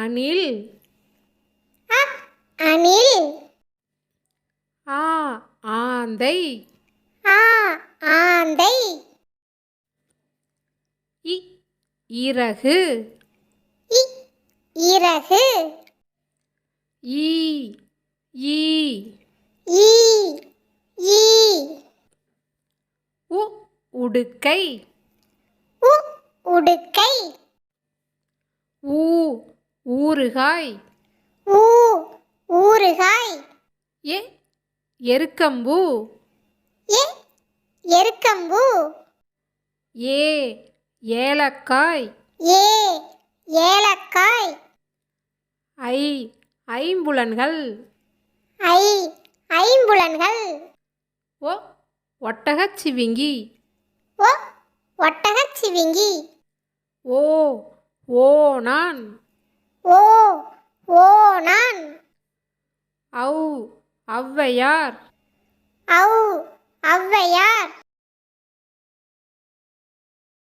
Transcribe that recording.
அணில். அ அணில். ஆ ஆந்தை. ஆ ஆந்தை. இ இறகு. இ இறகு. ஈ ஈ. ஈ ஈ. உ உடுக்கை. உ உடுக்கை. ஊ ஊறுகாய். ஊ ஊறுகாய். எ எருக்கம்பூ. எ எருக்கம்பூ. ஏ ஏலக்காய். ஏ ஏலக்காய். ஐ ஐம்புலன்கள். ஐ ஐம்புலன்கள். ஒ ஒட்டகச்சிவிங்கி. ஒ ஒட்டகச்சிவிங்கி. ஓ ஓநான். ஓ ஓநான். ஔ ஔவையார். ஔ ஔவையார்.